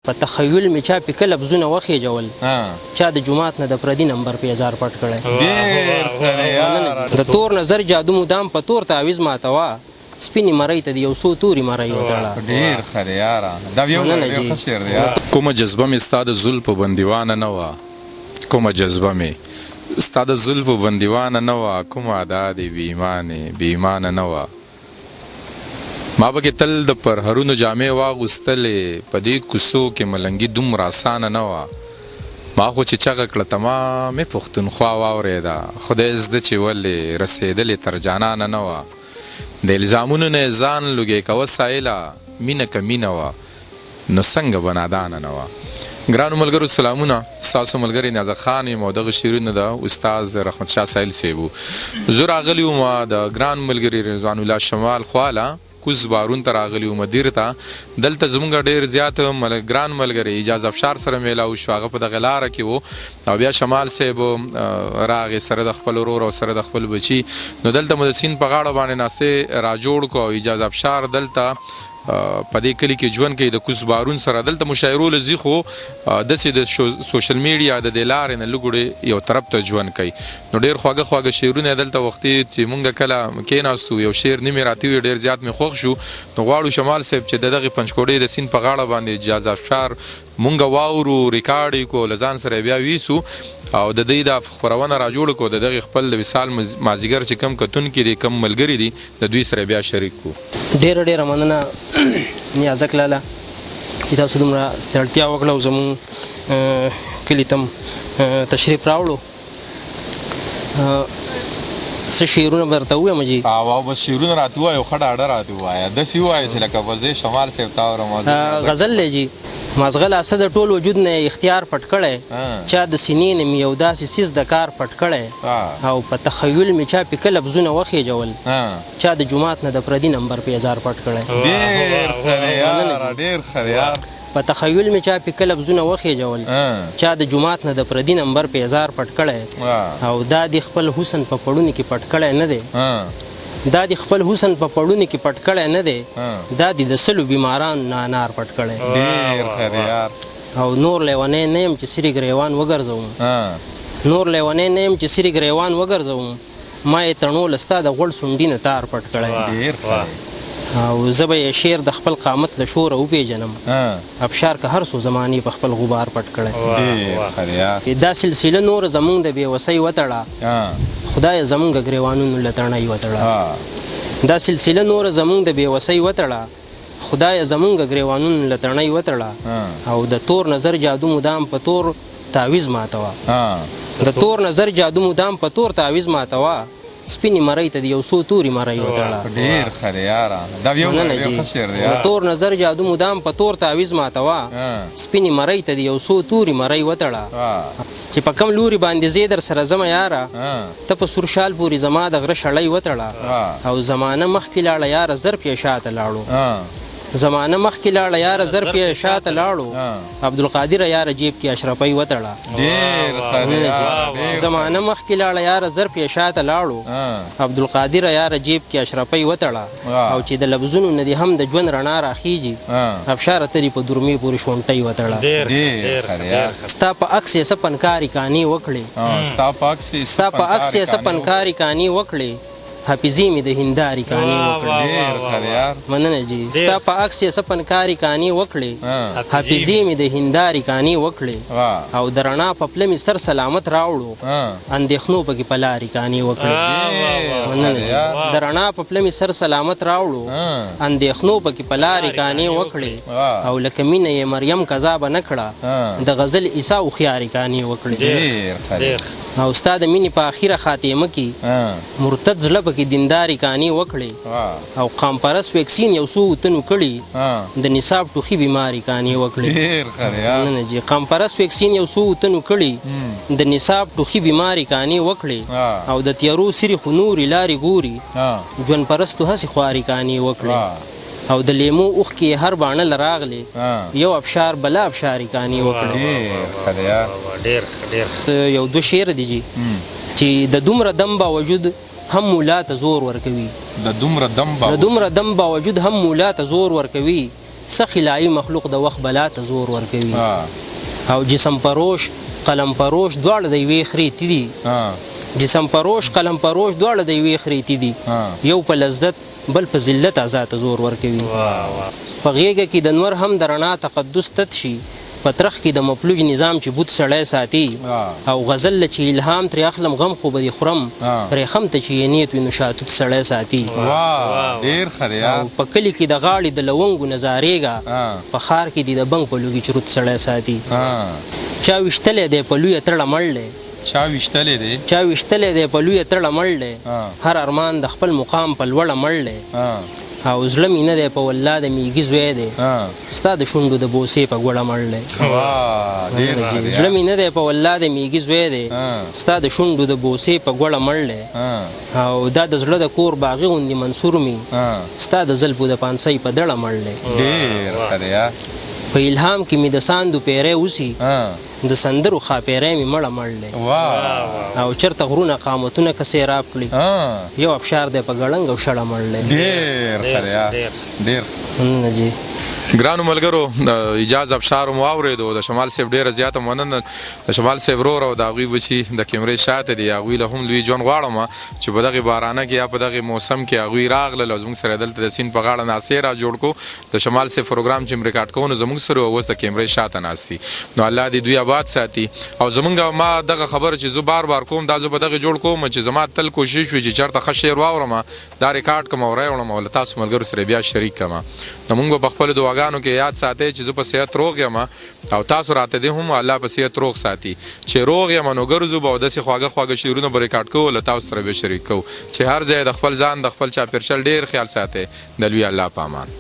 په تخیل مې چا پې کله بزونه وخېجول چا د جومات نه د پردي نمبر په هزار پټ کړی ډېر ښه دی یاره. د تور نظر جادو مدام په تور تعویض ماتوه سپینې مرۍ ته د یو څو تورې مرۍ وتړه. ډېر ښه دی یاره. دا یو ډېر ښه شعر دی یاره. کومه جذبه مې ستا د زلفو بندیوانه نه وه، کومه جذبه مې ستا د زلفو بندیوانه نه وه، کومه ادا دې بې ایمانه نه وه. ما پکې تل د پرهرونو جامې واغوستلې، په دې کوڅو کې ملنګي دومره اسانه نه وه. ما خو چې چغه کړه تمامې پښتونخوا واورېده، خدای زده چې ولې رسېدلې تر جانانه نه وه. د الزامونو نه ځان لږې کوه سایله، مینه که مینه وه نو څنګه به نادانه نه وه. ګرانو ملګرو سلامونه، ستاسو ملګری نیازه خان یم او دغه شعرونه د استاد رحمت شاه سایل صاحب وو. زه راغلی وم د ګران ملګري رضوان الله شمال خواله کوز بارون ته راغلی وم دیر ته. دلته زمونږ ډېر زیات ګران ملګری اجاز افشار سره میلاو شو، هغه په دغه لاره کې و او بیا شمال صاحب راغی سره د خپل ورور او سره د خپل بچي. نو دلته مو د سیند په غاړه باندې ناستې را جوړ کو او اجاز افشار دلته په دې کلي کې ژوند کوي د کوز بارون سره. دلته مشاعرو لزی خو داسې د سوشل میډیا د دې لارې نه لږ یو طرف ته ژوند کوي. نو ډېر خواږه خواږه شعرونه دلته وختي چې مونږ کله کېناستو یو شعر نیمې راتې وي ډېر زیات مې خوښ شو. نو غواړو شمال صاحب چې د دغې پنجکوټۍ د سیند په غاړه باندې اجاز افشار مونږ واورو، ریکارډ یې کو، له ځان سره بیا ویسو او د دوی دا خپرونه را جوړ کو، د دغې خپل د وصال مازدیګر چې کم کتونکي دي کم ملګري دي د دوی سره بیا شریک کو. ډېره مننه نیازک لاله چې تاسو دومره ستړتیا وکړه او زموږ کلي ته تشریف راوړو. څه شعرونه به درته ووایم جي؟ او بس شعرونه راته ووایه او ښه ډاډه راته ووایه، داسې ووایه چې لکه به زه شمال صاحب ته اورم. غزل دی جي. مازغه لاسه د ټول وجود نه اختیار پټ کړی، چا د سینې نه مې یو داسې څیز د کار پټ کړی او په تخیل مې چا پې کله بزونه وخېجول چا د جومات نه د پردي نمبر په هزار پټ کړی. ډېر ښه دی یاره، ډېر ښه دی یاره. په تخیل مې چا پې کله بزونه وخېجول چا د جومات نه د پردي نمبر په هزار پټ کړی او دا د خپل حسن په پړونو کې پټ کړی نه دی، دا د خپل حسن په پړونو کې پټ کړی نه دی، دا د سلو بیماران نه انار پټ کړی. ډېر ښه دی یار. او نور لیونی نه یم چې سرې ګریوان وګرځوم، نور لیونی نه یم چې سرې ګریوان وګرځوم، ما یې تڼو له ستا د غوړ سونډي نه تار پټ کړی. ډېر ښه دی. او زه به یې شعر د خپل قامت له شوره وپېژنم، ابشار که هر څو زمانې په خپل غبار پټ کړی. ډېر ښه دی یار. دا سلسله نور زمونږ د بېوسۍ وتړه، خدای زمونږ ګریوانونو له تڼۍ وتړه. دا سلسله نور زمونږ د بېوسۍ وتړه، خدای زمونږ ګریوانونو له تڼۍ وتړه او د تور نظر جادو مدام په تور تعویض ماتوه، د تور نظر جادو مدام په تور تعویض ماتوه سپینې مرۍ ته د یو څو تورې مرۍ وتړه. ډېر ښه دی یاره. دا یو ډېر ښه شعر دی یاره. د تور نظر جادو مدام په تور تعویض ماتوه سپینې مرۍ ته د یو څو تورې مرۍ وتړه چې په کم لوري باندې زه در سره ځمه یاره، ته په سور شال پورې زما د غره شړۍ وتړه او زمانه مخکې لاړه یاره زر پې شاته لاړو، زمانه مخکې لاړه یاره زر پې شاته لاړو، عبدالقادر یاره جیب کې اشرفۍ وتړه. ډېر ښه دی یاره. زمانه مخکې لاړه یاره زر پې شاته لاړو، عبدالقادر یاره جیب کې اشرفۍ وتړه او چې د لفظونو نه دې هم د ژوند رڼا راخیږي ابشاره ته دې په درمې پورې شونټۍ وتړه. ډېر ښه دی یاره. ستا په عکس یې څه پنکارې کانې وکړې، ستا په عکس یې څه پنکارې کانې وکړې، حافظې مې د هندارې کانې وکړې. ډېر ښه دی یار. مننه جي. ستا په عکس یې څه پنکارې کانې وکړې، حافظې مې د هندارې کانې وکړې او د رڼا په پله مې سر سلامت راوړو اندېښنو پکې په لارې کانې وکړې. مننه جي. د رڼا په پله مې سر سلامت راوړو اندېښنو پکې په لارې کانې وکړې او لکه مینه یې مریم قضا به نه کړه د غزل عیسی هوښیارې کانې وکړې. ډېر ښه دی. او ستا د مینې په اخره خاتمه کې مرتد زړه کې دیندارې کانې وکړې او قام پرست ویکسین یو څو تنو کړي د نصاب ټوخي بیماري کانې وکړې. ډېر ښه دی یار. نه جي. قام پرست ویکسین یو څو تنو کړي د نصاب ټوخي بیماري کانې وکړې او د تیارو سری خو نورې لارې ګوري ژوند پرستو هسې خوارې کانې وکړې او د لیمو اوښکې هر باڼه له راغلې یو ابشار بله ابشارې کانې وکړې. ډېر ښه دی یار. یو دوه شعر دی جي چې د دومره دم باوجود هم مولا ته زور ورکوي، د دومره دم باوجود هم مولا ته زور ورکوي څه خلایي مخلوق د وخت بلا ته زور ورکوي او جسم پروش قلم پروش دواړه د یوې خریتې دي جسم پروش قلم پروش دواړه د یوې خریتې دي یو په لذت بل په ذلت ازاد زور ورکوي په غیږه کې د نور هم د رڼا تقدس تت شي په ترخ کې د مفلوج نظام چې بوت سړی ساتي او غزل چې الهام ترې اخلم غم خو به دې خورم ریخم ته چې یې نیت وي نو شاتوت سړی ساتي ډېر ښه دی او په کلي کې د غاړې د لونګو نظارېږه په ښار کې دې د بنګ په لوګي چروت سړی ساتي چا ویشتلی دی په لویه تړه مړ دی چا ویشتلی دی په لویه تړه مړ دی هر ارمان د خپل مقام په لوړه مړ دی او زړه مې نه دی په والله د میږي زوی دی ستا د شونډو د بوسې په ګوړه مړ دی زړه مې نه دی په والله د میږي زوی دی ستا د شونډو د بوسې په ګوړه مړ دی او دا د زړه د کور باغي غوندې منصور مې ستا د زلفو د پانسۍ په دړه مړ دی په الهام کې مې د ساندو پیری اوسي د سندرو خاپیری مې مړه مړ دی او چرته غرونه قامتونه کسې راپ کړي یو ابشار دی په ګړنګ او شړه مړ دی جی ګرانو ملګرو اجاز ابشار مو واورېدو د شمال صاحب ډېره زیاته مننه د شمال صاحب ورور او د هغوی بچي د کیمرې شاته دي هغوی له هم لوی ژوند غواړم چې په دغې بارانه کې یا په دغې موسم کې هغوی راغلل او زموږ سره دلته د سیند په غاړه ناستې را جوړ کړو د شمال صاحب پروګرام چې م ریکارډ کوو نو زموږ سره اوس د کیمرې شاته ناست دي نو الله دې دوی آباد ساتي او زمونږ ما دغه خبره چې زه بار بار کوم دا زه په دغې جوړ کوم چې زما تل کوشش وي چې چېرته ښه شعر واورم دا ریکارډ کړم او راوړم او له تاسو ملګرو سره بیا شریک کړم نو موږ به په خپلو دعاګانو کې یاد ساتئ چې زه په صحت روغ یم او تاسو راته دې هم الله په صحت روغ ساتي چې روغ یم نو ګرځو به او داسې خواږه خواږه شعرونه به ریکارډ کوو له تاسو سره به شریک کوو چې هر ځای د خپل ځان د خپل چاپېرچل ډېر خیال ساتئ د لوی الله په امان